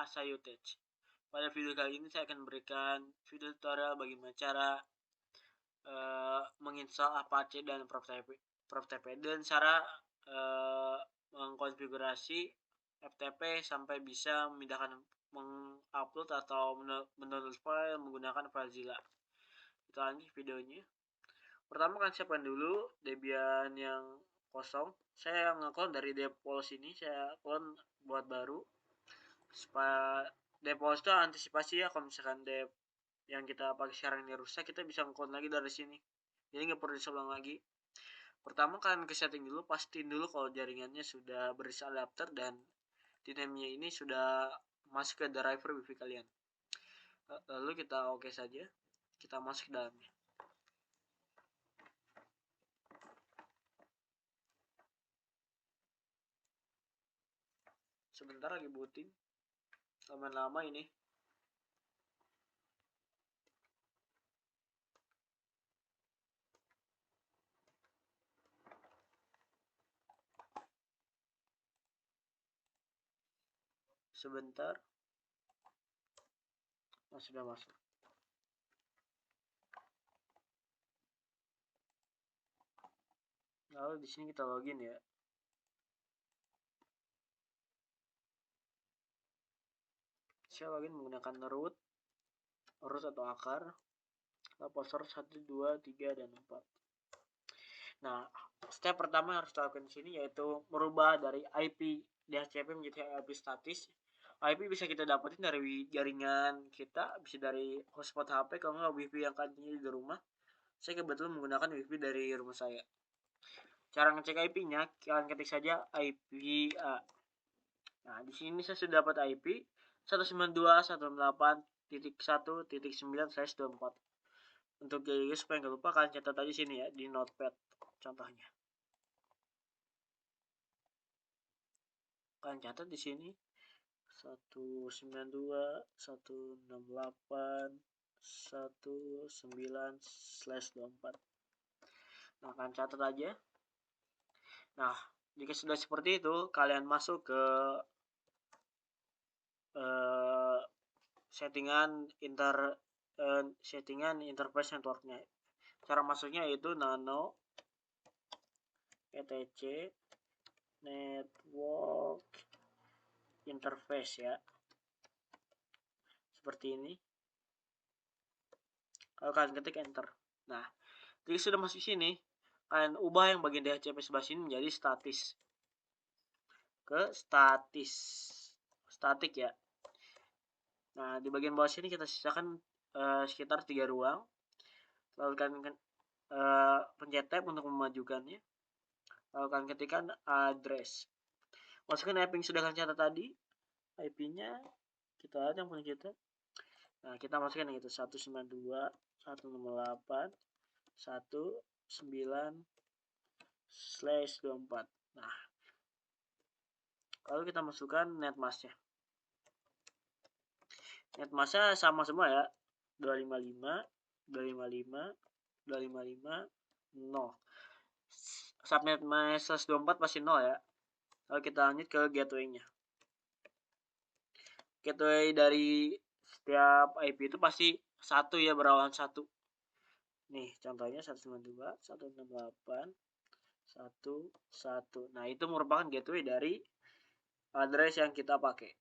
Asayutech. Pada video kali ini saya akan memberikan video tutorial bagaimana cara menginstal Apache dan ProfTP dan cara mengkonfigurasi FTP sampai bisa memindahkan, mengupload atau mendownload file menggunakan FileZilla. Kita lanjut videonya. Pertama kan siapkan dulu Debian yang kosong. Saya nge-clone dari Depols ini, saya clone buat baru. Supaya Depols itu antisipasi ya kalau misalkan yang kita pakai sekarang ini rusak, kita bisa nge-clone lagi dari sini. Jadi nggak perlu diulang lagi. Pertama kalian ke setting dulu, pastiin dulu kalau jaringannya sudah berisi adapter dan dinamenya ini sudah masuk ke driver wifi kalian. Lalu kita oke saja, kita masuk ke dalamnya. Sebentar lagi booting, lama-lama ini. Sebentar. Sudah masuk. Lalu di sini kita login ya. Saya login menggunakan root atau akar, lalu password 1, 2, 3, dan 4. Nah, step pertama yang harus dilakukan di sini yaitu merubah dari IP DHCP menjadi IP statis. IP bisa kita dapetin dari jaringan kita, bisa dari hotspot HP, kalau nggak wifi yang kantornya di rumah. Saya kebetulan menggunakan wifi dari rumah saya. Cara ngecek IP-nya, kalian ketik saja IP A. Nah, di sini saya sudah dapat IP 192.168.1.9/24. Untuk jadi supaya nggak lupa, kalian catat aja sini ya di notepad contohnya. Kalian catat di sini 192.168.1.9/24. Nah, kalian catat aja. Nah, jika sudah seperti itu, kalian masuk ke settingan interface networknya. Cara masuknya yaitu nano etc network interface ya, seperti ini. Kalau kalian ketik enter. Nah, jika sudah masuk sini, kalian ubah yang bagian DHCP sebelah sini menjadi ke statik ya. Nah, di bagian bawah sini kita sisakan sekitar 3 ruang. Lalu kalian pencet tab untuk memajukannya. Lalu kalian ketikkan address. Masukkan IP yang sudah kalian catat tadi. IP-nya kita lihat yang punya kita. Nah, kita masukkan yang itu 192.168.1.9/24. Nah, lalu kita masukkan netmasknya. Netmasknya sama semua ya, 255, 255, 255, 0. Subnet mask 24 pasti 0 ya. Lalu kita lanjut ke gateway-nya. Gateway dari setiap IP itu pasti 1 ya, berawalan 1. Nih, contohnya 192.168.1.1. Nah, itu merupakan gateway dari address yang kita pakai.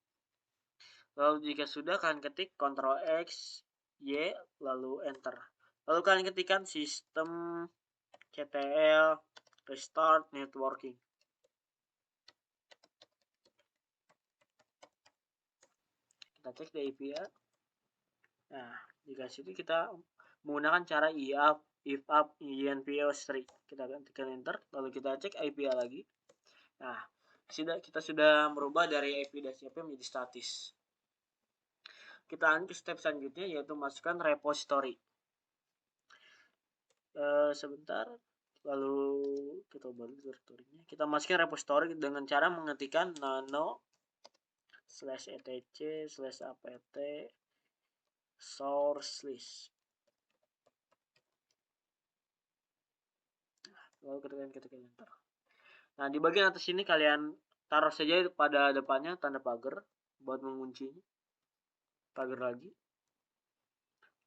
Lalu jika sudah, kalian ketik Ctrl X, Y, lalu enter. Lalu kalian ketikkan sistem ctl restart networking. Kita cek di IP ya. Nah, jika situ kita menggunakan cara if up inpos3. Kita tekan enter, lalu kita cek IP lagi. Nah, kita sudah merubah dari IP DHCP menjadi statis. Kita lanjut ke step selanjutnya yaitu masukkan repository. Sebentar, lalu kita balik direktorinya. Kita masukkan repository dengan cara mengetikkan nano /etc/apt source list. Lalu ketikkan enter. Nah, di bagian atas ini kalian taruh saja pada depannya tanda pagar buat menguncinya. pagar lagi,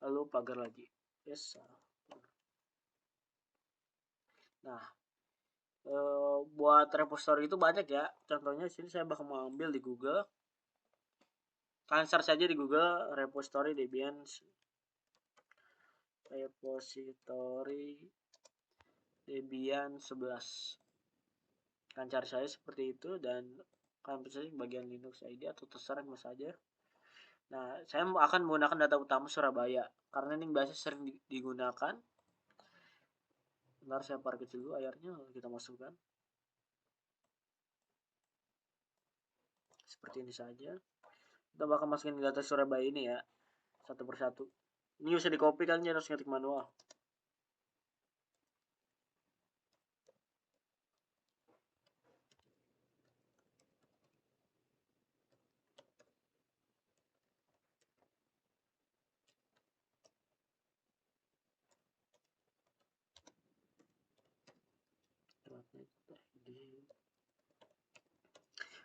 lalu pagar lagi. Yes. Nah, buat repository itu banyak ya. Contohnya sini saya bakal mengambil di Google. Kalian search saja di Google repository Debian repository Debian 11. Kalian cari saya seperti itu dan kalian bisa bagian Linux ID atau terserah mas saja. Nah, saya akan menggunakan data utama Surabaya karena ini biasa sering digunakan. Bentar saya parkir dulu layarnya, kita masukkan. Seperti ini saja. Kita bakal masukin data Surabaya ini ya, satu persatu. Ini bisa di copy kan, harus ngetik manual.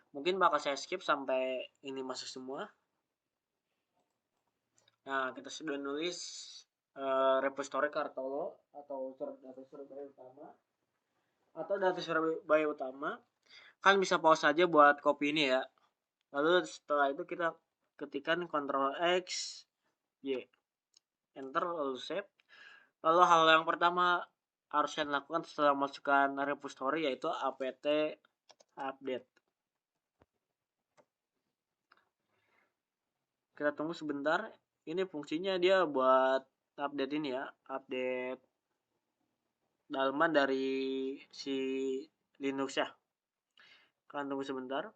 Mungkin bakal saya skip sampai ini masuk semua. Nah, kita sudah nulis repository Kartolo atau data Surabaya utama atau data Surabaya utama. Kan bisa pause saja buat copy ini ya. Lalu setelah itu kita ketikkan Ctrl X Y, enter, lalu save. Lalu hal yang pertama harus kalian lakukan setelah masukkan repository yaitu apt update. Kita tunggu sebentar. Ini fungsinya dia buat update ini ya, update dalaman dari si Linux ya. Kalian tunggu sebentar.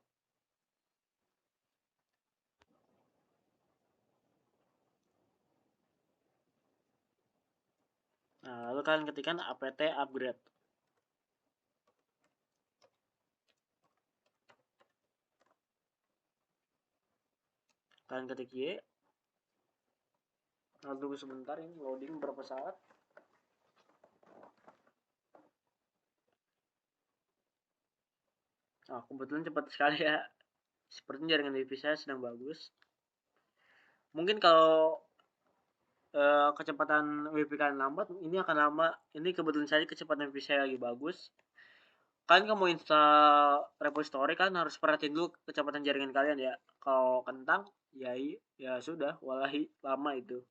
Nah, lalu kalian ketikkan apt upgrade. Kalian ketik Y. Lalu tunggu sebentar, ini loading beberapa saat. Nah, kebetulan cepat sekali ya. Sepertinya jaringan wifi saya sedang bagus. Mungkin kalau kecepatan wifi kalian lambat, ini akan lama. Ini kebetulan saja kecepatan wifi saya lagi bagus. Kalian kalau mau install repository kan harus perhatiin dulu kecepatan jaringan kalian ya. Kalau kentang, ya sudah, walahi lama itu.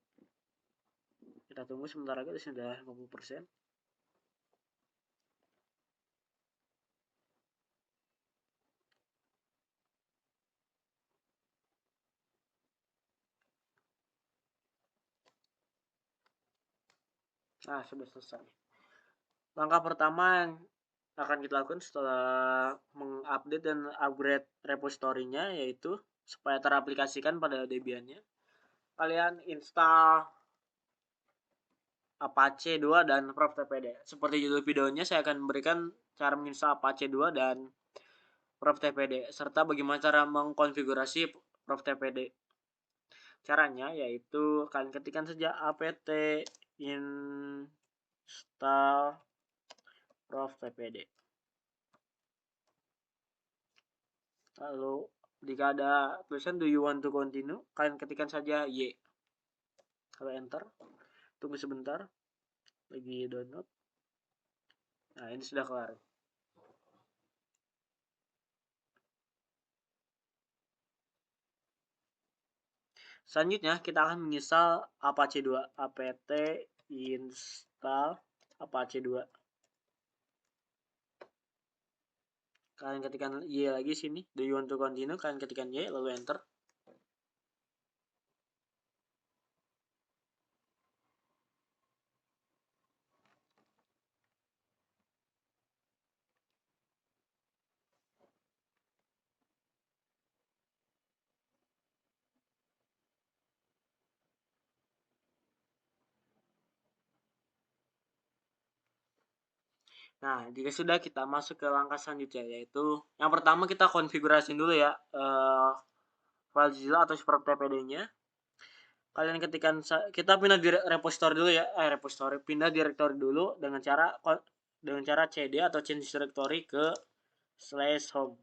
Kita tunggu sebentar lagi, sudah 50%. Nah, sudah selesai. Langkah pertama yang akan kita lakukan setelah mengupdate dan upgrade repository-nya yaitu supaya teraplikasikan pada Debian-nya. Kalian install Apache 2 dan ProfTPD. Seperti judul videonya, saya akan memberikan cara menginstal Apache 2 dan ProfTPD serta bagaimana cara mengkonfigurasi ProfTPD. Caranya yaitu kalian ketikkan saja apt install ProfTPD. Lalu jika ada tulisan do you want to continue, kalian ketikkan saja Y. Kalau enter, tunggu sebentar, lagi download. Nah, ini sudah kelar. Selanjutnya kita akan menginstal Apache 2, apt install Apache 2. Kalian ketikkan Y lagi sini, do you want to continue, kalian ketikkan Y lalu enter. Nah, jika sudah, kita masuk ke langkah selanjutnya, yaitu yang pertama kita konfigurasi dulu ya FileZilla atau ProfTPD-nya. Kalian ketikkan, kita pindah repository dulu ya, pindah directory dulu dengan cara cd atau change directory ke /home.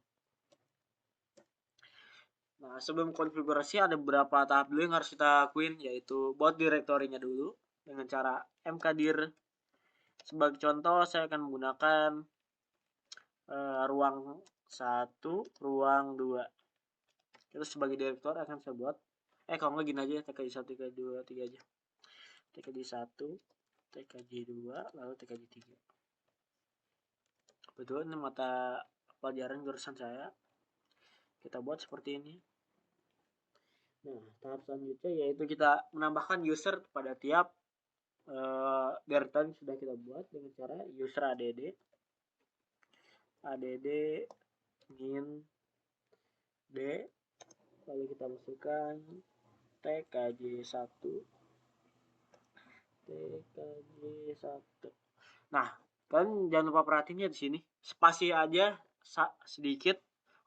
Nah, sebelum konfigurasi ada beberapa tahap dulu yang harus kita lakuin, yaitu buat direktorinya dulu dengan cara mkdir. Sebagai contoh, saya akan menggunakan ruang 1, ruang 2. Terus sebagai direktor akan saya buat, kalau nggak gini aja, TKJ 1, TKJ 2, 3 aja. TKJ 1, TKJ 2, lalu TKJ 3. Betul, ini mata pelajaran jurusan saya. Kita buat seperti ini. Nah, tahap selanjutnya yaitu kita menambahkan user pada tiap directory yang sudah kita buat dengan cara user add min d, lalu kita masukkan tkj1 tkj1. Nah, kalian jangan lupa perhatiin ya di sini spasi aja sedikit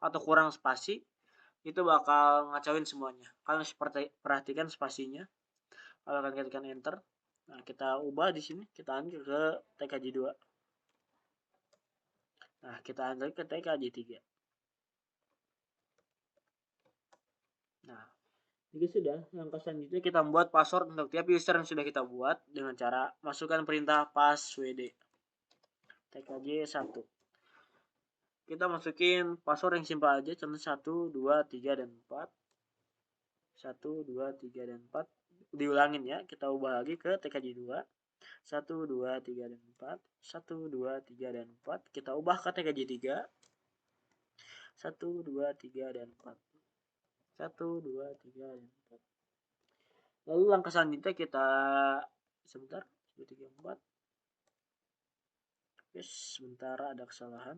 atau kurang spasi itu bakal ngacauin semuanya. Kalian perhatikan spasinya. Kalau kalian ketikkan enter, nah kita ubah di sini, kita ambil ke TKJ 2. Nah, kita ambil ke TKJ 3. Nah, jika sudah, langkah selanjutnya kita membuat password untuk tiap user yang sudah kita buat dengan cara masukkan perintah passwd TKJ 1. Kita masukin password yang simpel aja, contoh 1, 2, 3, dan 4. 1, 2, 3, dan 4. Diulangin ya, kita ubah lagi ke TKJ 2. 1, 2, 3, dan 4. 1, 2, 3, dan 4. Kita ubah ke TKJ 3. 1, 2, 3, dan 4. 1, 2, 3, dan 4. Lalu langkah selanjutnya kita sebentar, 1, 2, 3, 4. Yes, sebentar ada kesalahan.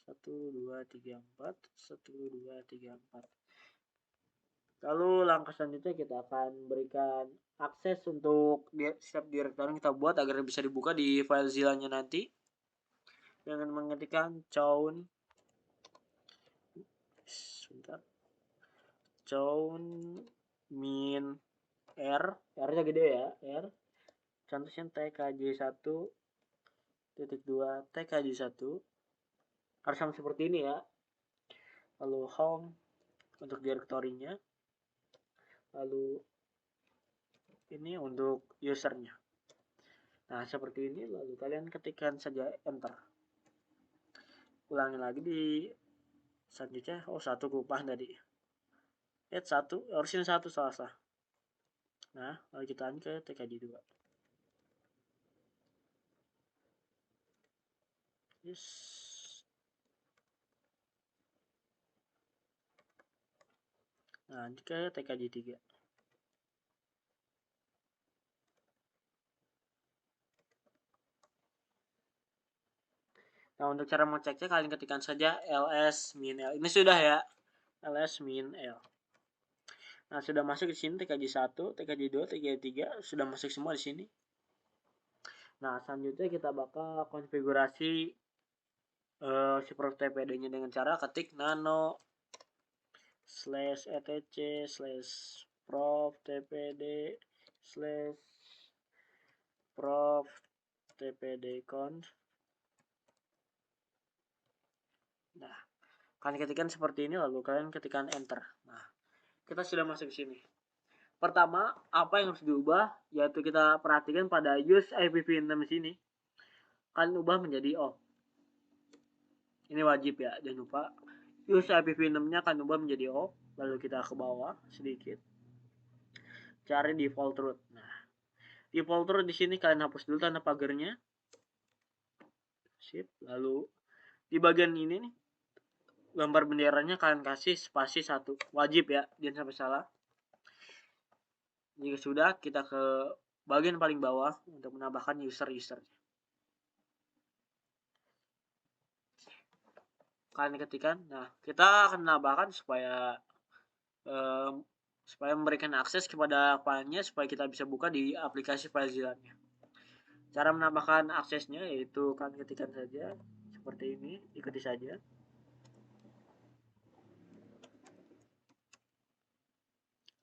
1, 2, 3, 4. 1, 2, 3, 4. Lalu langkah selanjutnya kita akan berikan akses untuk setiap directory yang kita buat agar bisa dibuka di FileZilla-nya nanti dengan mengetikkan chown min r-nya gede ya, r. Contohnya tkj1 .2 tkj1 harus sama seperti ini ya. Lalu home untuk direktorinya, lalu ini untuk usernya. Nah, seperti ini, lalu kalian ketikkan saja enter. Ulangi lagi di selanjutnya. Satu kupah tadi. Satu, harusnya satu salah. Nah, lalu kita ke TKJ 2. Yes. Nah, ke TKJ 3. Nah, untuk cara mengeceknya kalian ketikkan saja ls min l. Ini sudah ya, ls min l. Nah, sudah masuk di sini TKJ 1, TKJ 2, TKJ 3 sudah masuk semua di sini. Nah, selanjutnya kita bakal konfigurasi si prof TPD-nya dengan cara ketik nano /etc/prof tpd /prof tpd-conf. Nah, kalian ketikkan seperti ini, lalu kalian ketikkan enter. Nah, kita sudah masuk ke sini. Pertama, apa yang harus diubah, yaitu kita perhatikan pada use IPv6 sini. Kalian ubah menjadi off. Ini wajib ya, jangan lupa. Use IPv6-nya kalian ubah menjadi off. Lalu kita ke bawah sedikit. Cari default root. Nah, default root di sini kalian hapus dulu tanda pagarnya. Sip. Lalu di bagian ini nih, gambar benderanya kalian kasih spasi 1. Wajib ya, jangan sampai salah. Jika sudah, kita ke bagian paling bawah untuk menambahkan user-usernya. Kalian ketikkan. Nah, kita akan menambahkan supaya memberikan akses kepada filenya supaya kita bisa buka di aplikasi FileZilla-nya. Cara menambahkan aksesnya yaitu kalian ketikkan saja seperti ini, ikuti saja.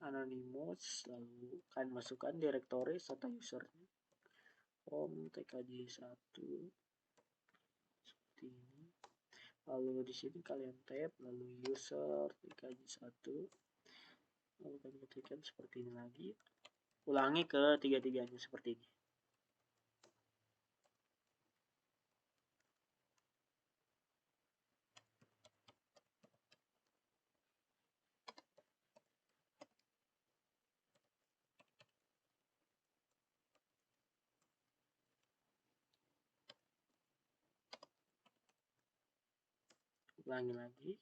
Anonymous, lalu kalian masukkan directory serta usernya. Home tkj1 seperti ini. Lalu di sini kalian tab, lalu user TKJ1, lalu kalian ketikkan seperti ini lagi. Ulangi ke tiga-tiganya seperti ini. Ulangi lagi.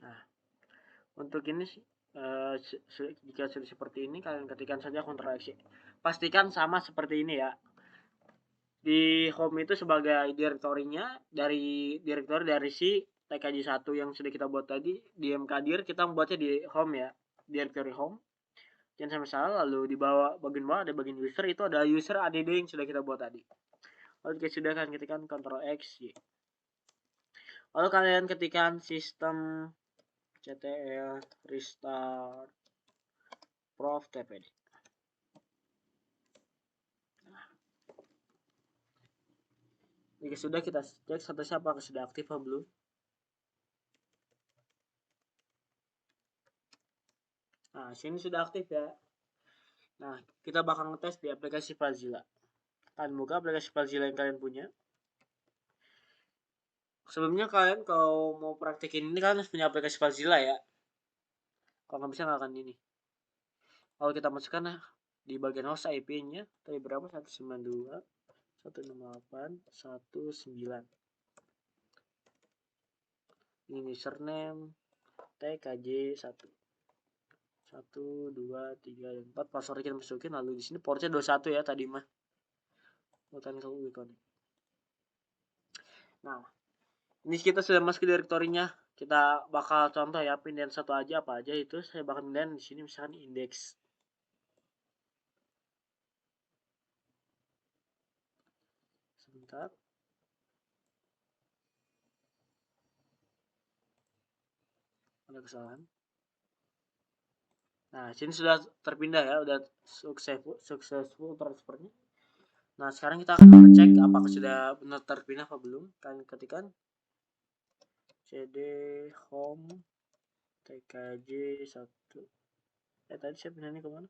Nah, untuk ini jika sudah seperti ini, kalian ketikkan saja Ctrl X. Pastikan sama seperti ini ya. Di home itu sebagai direktorinya, dari direktori dari si TKJ1 yang sudah kita buat tadi, di mkdir kita membuatnya di home ya, direktori home. Jangan sampai salah. Lalu di bawah, bagian bawah ada bagian user, itu ada user add yang sudah kita buat tadi. Lalu jika sudah, kalian ketikkan Ctrl X, Y. Lalu kalian ketikkan sistem ctl restart prof tpd. Jika sudah, kita cek statusnya apakah sudah aktif atau belum. Nah, sini sudah aktif ya. Nah, kita bakal ngetes di aplikasi FileZilla. Kalian buka aplikasi FileZilla yang kalian punya. Sebelumnya kalian kalau mau praktekin ini, kalian harus punya aplikasi FileZilla ya. Kalau nggak bisa, nggak akan ini. Kalau kita masukkan di bagian host IP-nya, tadi berapa? 192.168.1.9. Ini username TKJ1. 1, 2, 3, dan 4. Passwordnya kita masukin. Lalu di sini portnya 21 ya tadi mah. Bukan kalau icon. Nah, ini kita sudah masuk ke direktorinya. Kita bakal contoh ya, pindahin satu aja, apa aja itu. Saya bakal pindahin di sini misalkan index. Sebentar. Ada kesalahan. Nah, sini sudah terpindah ya, udah successful transfernya. Nah, sekarang kita akan ngecek apakah sudah benar terpindah apa belum. Kalian ketikkan cd home tkj1. Tadi saya pindahnya kemana?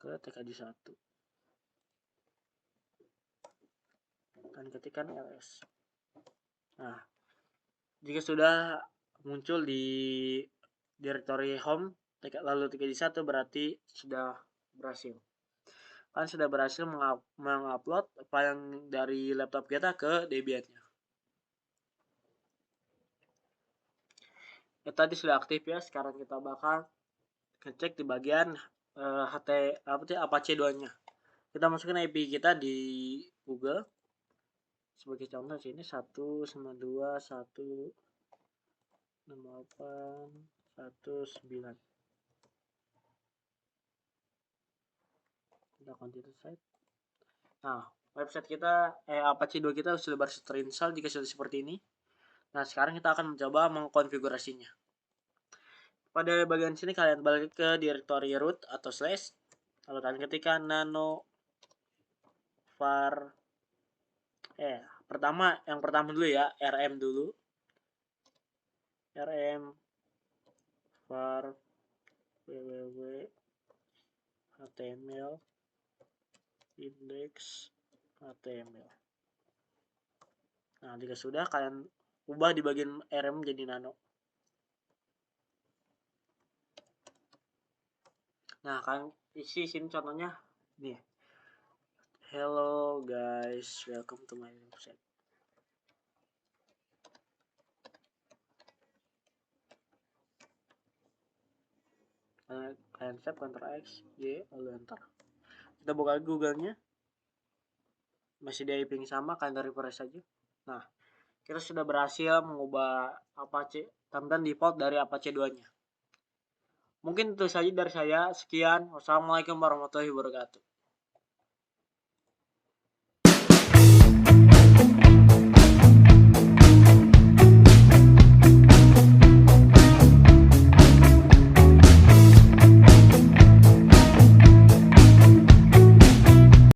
Ke tkj1. Kalian ketikkan ls. Nah, jika sudah muncul di directory home lalu tkj1, berarti sudah berhasil. Kan sudah berhasil mengupload file yang dari laptop kita ke Debian-nya. Ya, tadi sudah aktif ya. Sekarang kita bakal ngecek di bagian Apache 2-nya. Kita masukin IP kita di Google. Sebagai contoh sini 192.168.1.9. Kita continue site. Nah, website kita Apache 2 kita sudah berhasil terinstall jika sudah seperti ini. Nah, sekarang kita akan mencoba mengkonfigurasinya. Pada bagian sini kalian balik ke directory root atau slash, lalu kalian ketikkan nano var yang pertama dulu ya, rm dulu, rm var www html index html. Nah, jika sudah, kalian ubah di bagian rm jadi nano. Nah, kalian isi sini contohnya nih. Hello guys, welcome to my website. Kalian save Ctrl X, Y, lalu enter. Kita buka Google-nya. Masih di IP yang sama, kalian refresh saja. Nah, kita sudah berhasil mengubah Apache tampilan default dari Apache 2-nya. Mungkin itu saja dari saya. Sekian. Wassalamualaikum warahmatullahi wabarakatuh.